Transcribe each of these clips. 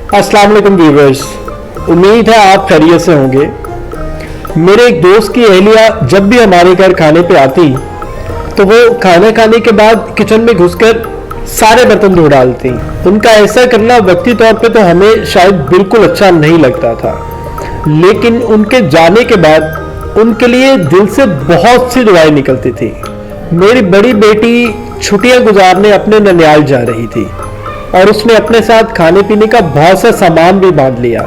अस्सलाम वालेकुम व्यूअर्स, उम्मीद है आप खैरियत से होंगे। मेरे एक दोस्त की अहलिया जब भी हमारे घर खाने पे आती तो वो खाना खाने के बाद किचन में घुसकर सारे बर्तन धो डालती। उनका ऐसा करना वक्ती तौर पे तो हमें शायद बिल्कुल अच्छा नहीं लगता था, लेकिन उनके जाने के बाद उनके लिए दिल से बहुत सी दुआएं निकलती थी। मेरी बड़ी बेटी छुट्टियां गुजारने अपने ननियाल जा रही थी और उसने अपने साथ खाने पीने का बहुत सा सामान भी बांध लिया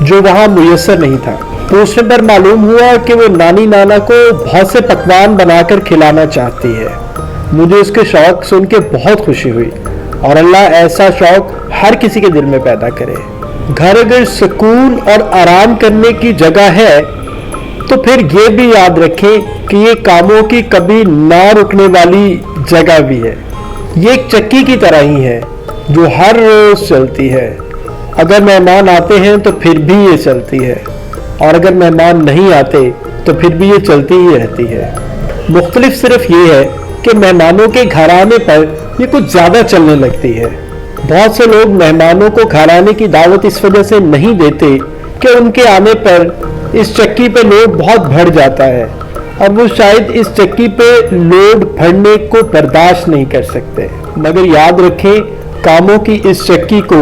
जो वहां मुयस्सर नहीं था। पूछने पर मालूम हुआ कि वो नानी नाना को बहुत से पकवान बनाकर खिलाना चाहती है। मुझे उसके शौक सुन के बहुत खुशी हुई और अल्लाह ऐसा शौक हर किसी के दिल में पैदा करे। घर अगर सुकून और आराम करने की जगह है तो फिर ये भी याद रखें कि ये कामों की कभी ना रुकने वाली जगह भी है। ये एक चक्की की तरह ही है जो हर रोज चलती है। अगर मेहमान आते हैं तो फिर भी ये चलती है और अगर मेहमान नहीं आते तो फिर भी ये चलती ही रहती है। मुख्तलिफ सिर्फ ये है कि मेहमानों के घर आने पर ये कुछ ज़्यादा चलने लगती है। बहुत से लोग मेहमानों को घर आने की दावत इस वजह से नहीं देते कि उनके आने पर इस चक्की पे लोड बहुत बढ़ जाता है और वो शायद इस चक्की पे लोड बढ़ने को बर्दाश्त नहीं कर सकते। मगर याद रखें, कामों की इस चक्की को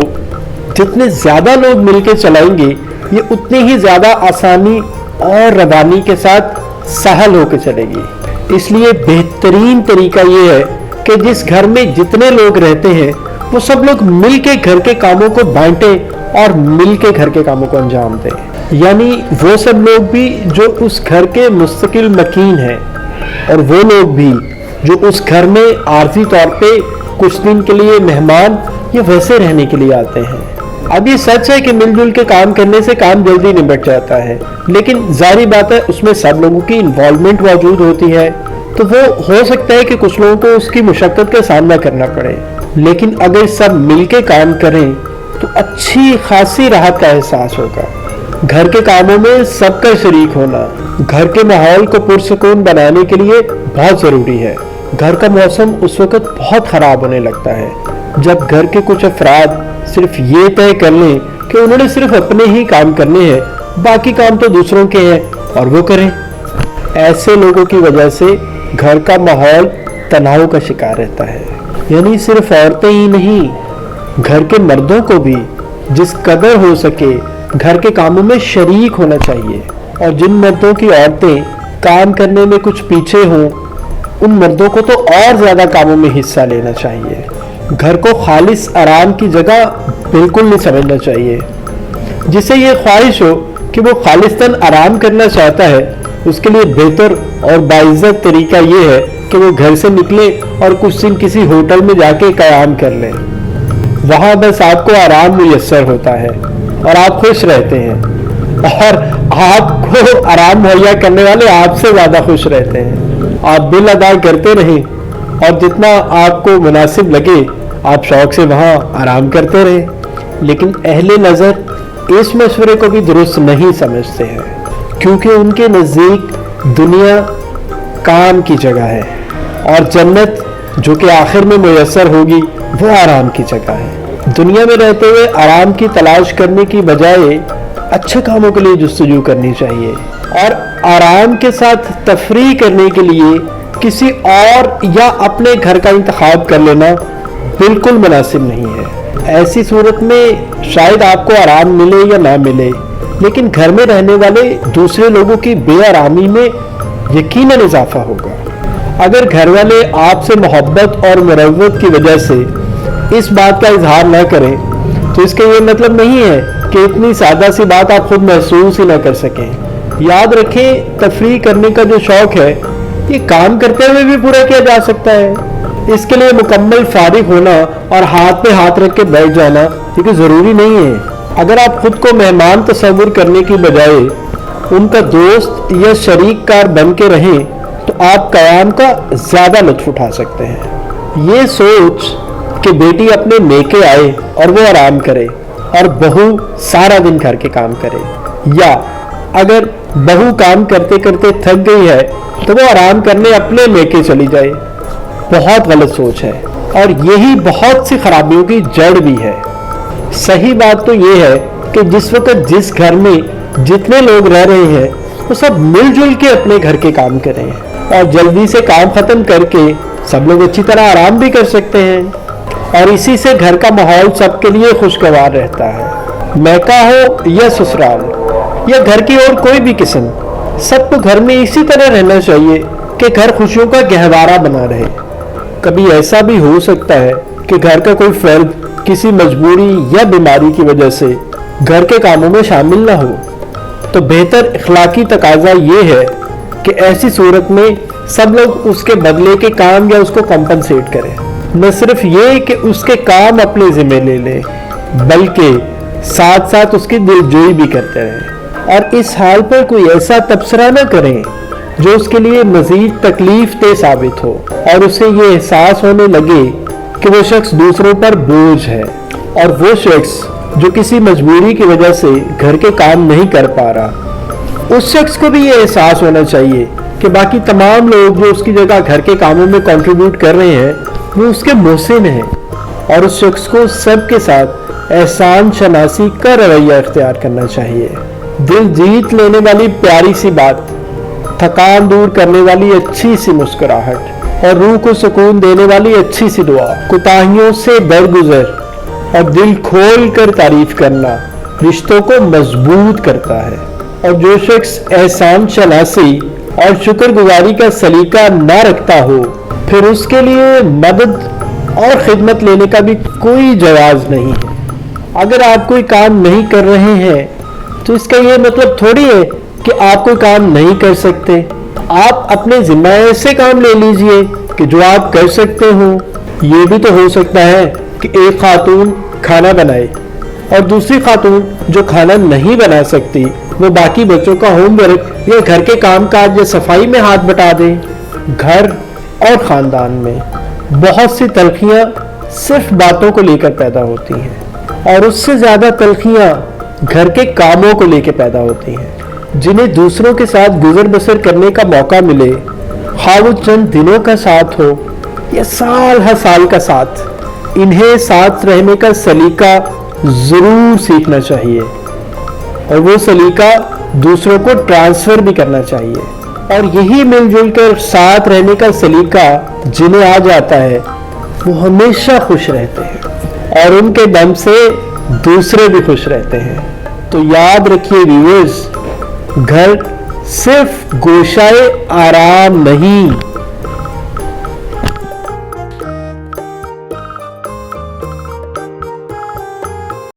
जितने ज़्यादा लोग मिलकर चलाएंगे ये उतनी ही ज़्यादा आसानी और रवानी के साथ सहल होकर चलेगी। इसलिए बेहतरीन तरीका ये है कि जिस घर में जितने लोग रहते हैं वो सब लोग मिल के घर के कामों को बांटें और मिल के घर के कामों को अंजाम दें। यानी वो सब लोग भी जो उस घर के मुस्तकिल मकीन हैं और वो लोग भी जो उस घर में आर्जी तौर पे कुछ दिन के लिए मेहमान या वैसे रहने के लिए आते हैं। अब ये सच है कि मिलजुल के काम करने से काम जल्दी निपट जाता है, लेकिन जाहिर बात है उसमें सब लोगों की इन्वॉल्वमेंट मौजूद होती है, तो वो हो सकता है कि कुछ लोगों को उसकी मुशक्कत का सामना करना पड़े। लेकिन अगर सब मिलके काम करें तो अच्छी खासी राहत का एहसास होगा। घर के कामों में सबका शरीक होना घर के माहौल को पुरसुकून बनाने के लिए बहुत ज़रूरी है। घर का मौसम उस वक्त बहुत ख़राब होने लगता है जब घर के कुछ अफराद सिर्फ ये तय कर लें कि उन्होंने सिर्फ अपने ही काम करने हैं, बाकी काम तो दूसरों के हैं और वो करें। ऐसे लोगों की वजह से घर का माहौल तनाव का शिकार रहता है। यानी सिर्फ औरतें ही नहीं, घर के मर्दों को भी जिस कदर हो सके घर के कामों में शरीक होना चाहिए। और जिन मर्दों की औरतें काम करने में कुछ पीछे हों उन मर्दों को तो और ज़्यादा कामों में हिस्सा लेना चाहिए। घर को खालिस आराम की जगह बिल्कुल नहीं समझना चाहिए। जिसे ये ख्वाहिश हो कि वो खालिस्तन आराम करना चाहता है उसके लिए बेहतर और बाइज्जत तरीका ये है कि वो घर से निकले और कुछ दिन किसी होटल में जाके क़याम कर ले। वहाँ बस आपको आराम मुयस्सर होता है और आप खुश रहते हैं और आपको आराम मुहैया करने वाले आपसे ज़्यादा खुश रहते हैं। आप बिल अदा करते रहें और जितना आपको मुनासिब लगे आप शौक से वहाँ आराम करते रहें। लेकिन अहले नज़र इस मशवरे को भी दुरुस्त नहीं समझते हैं, क्योंकि उनके नज़दीक दुनिया काम की जगह है और जन्नत जो कि आखिर में मुयस्सर होगी वो आराम की जगह है। दुनिया में रहते हुए आराम की तलाश करने की बजाय अच्छे कामों के लिए जुस्तजू करनी चाहिए और आराम के साथ तफरीह करने के लिए किसी और या अपने घर का इंतखाब कर लेना बिल्कुल मुनासिब नहीं है। ऐसी सूरत में शायद आपको आराम मिले या ना मिले, लेकिन घर में रहने वाले दूसरे लोगों की बेआरामी में यकीनन इजाफा होगा। अगर घर वाले आपसे मोहब्बत और मुरव्वत की वजह से इस बात का इजहार न करें तो इसका ये मतलब नहीं है कि इतनी सादा सी बात आप खुद महसूस ही ना कर सकें। याद रखें, तफरीह करने का जो शौक है ये काम करते हुए भी पूरा किया जा सकता है। इसके लिए मुकम्मल फारिग होना और हाथ पे हाथ रख के बैठ जाना ये ज़रूरी नहीं है। अगर आप खुद को मेहमान तस्वुर करने की बजाय उनका दोस्त या शरीक कार बन के रहें तो आप क़याम का ज़्यादा लुत्फ़ उठा सकते हैं। ये सोच कि बेटी अपने मेके आए और वो आराम करे और बहू सारा दिन घर के काम करे, या अगर बहू काम करते करते थक गई है तो वो आराम करने अपने मेके चली जाए, बहुत गलत सोच है और यही बहुत सी खराबियों की जड़ भी है। صحیح بات تو یہ ہے کہ جس وقت جس گھر میں جتنے لوگ رہ رہے ہیں وہ سب مل جل کے اپنے گھر کے کام کریں اور جلدی سے کام ختم کر کے سب لوگ اچھی طرح آرام بھی کر سکتے ہیں، اور اسی سے گھر کا ماحول سب کے لیے خوشگوار رہتا ہے۔ میکہ ہو یا سسرال یا گھر کی اور کوئی بھی قسم، سب کو گھر میں اسی طرح رہنا چاہیے کہ گھر خوشیوں کا گہوارہ بنا رہے۔ کبھی ایسا بھی ہو سکتا ہے کہ گھر کا کوئی فرد کسی مجبوری یا بیماری کی وجہ سے گھر کے کاموں میں شامل نہ ہو، تو بہتر اخلاقی تقاضا یہ ہے کہ ایسی صورت میں سب لوگ اس کے بدلے کے کام یا اس کو کمپنسیٹ کریں، نہ صرف یہ کہ اس کے کام اپنے ذمہ لے لیں بلکہ ساتھ ساتھ اس کی دلجوئی بھی کرتے رہیں، اور اس حال پر کوئی ایسا تبصرہ نہ کریں جو اس کے لیے مزید تکلیف دہ ثابت ہو اور اسے یہ احساس ہونے لگے کہ وہ شخص دوسروں پر بوجھ ہے، اور وہ شخص جو کسی مجبوری کی وجہ سے گھر کے کام نہیں کر پا رہا، اس شخص کو بھی یہ احساس ہونا چاہیے کہ باقی تمام لوگ جو اس کی جگہ گھر کے کاموں میں کنٹریبیوٹ کر رہے ہیں وہ اس کے محسن ہیں، اور اس شخص کو سب کے ساتھ احسان شناسی کا رویہ اختیار کرنا چاہیے۔ دل جیت لینے والی پیاری سی بات، تھکان دور کرنے والی اچھی سی مسکراہٹ، اور روح کو سکون دینے والی اچھی سی دعا، کوتاہیوں سے درگزر اور دل کھول کر تعریف کرنا رشتوں کو مضبوط کرتا ہے۔ اور جو شخص احسان شناسی اور شکر گزاری کا سلیقہ نہ رکھتا ہو، پھر اس کے لیے مدد اور خدمت لینے کا بھی کوئی جواز نہیں ہے۔ اگر آپ کوئی کام نہیں کر رہے ہیں تو اس کا یہ مطلب تھوڑی ہے کہ آپ کوئی کام نہیں کر سکتے۔ آپ اپنے ذمہ ایسے کام لے لیجئے کہ جو آپ کر سکتے ہوں۔ یہ بھی تو ہو سکتا ہے کہ ایک خاتون کھانا بنائے اور دوسری خاتون جو کھانا نہیں بنا سکتی وہ باقی بچوں کا ہوم ورک یا گھر کے کام کاج یا صفائی میں ہاتھ بٹا دے۔ گھر اور خاندان میں بہت سی تلخیاں صرف باتوں کو لے کر پیدا ہوتی ہیں، اور اس سے زیادہ تلخیاں گھر کے کاموں کو لے کے پیدا ہوتی ہیں، جنہیں دوسروں کے ساتھ گزر بسر کرنے کا موقع ملے، خواہ وہ چند دنوں کا ساتھ ہو یا سال ہر سال کا ساتھ۔ انہیں ساتھ رہنے کا سلیقہ ضرور سیکھنا چاہیے، اور وہ سلیقہ دوسروں کو ٹرانسفر بھی کرنا چاہیے، اور یہی مل جل کر ساتھ رہنے کا سلیقہ جنہیں آ جاتا ہے وہ ہمیشہ خوش رہتے ہیں، اور ان کے دم سے دوسرے بھی خوش رہتے ہیں۔ تو یاد رکھیے ویورز، گھر صرف گوشائے آرام نہیں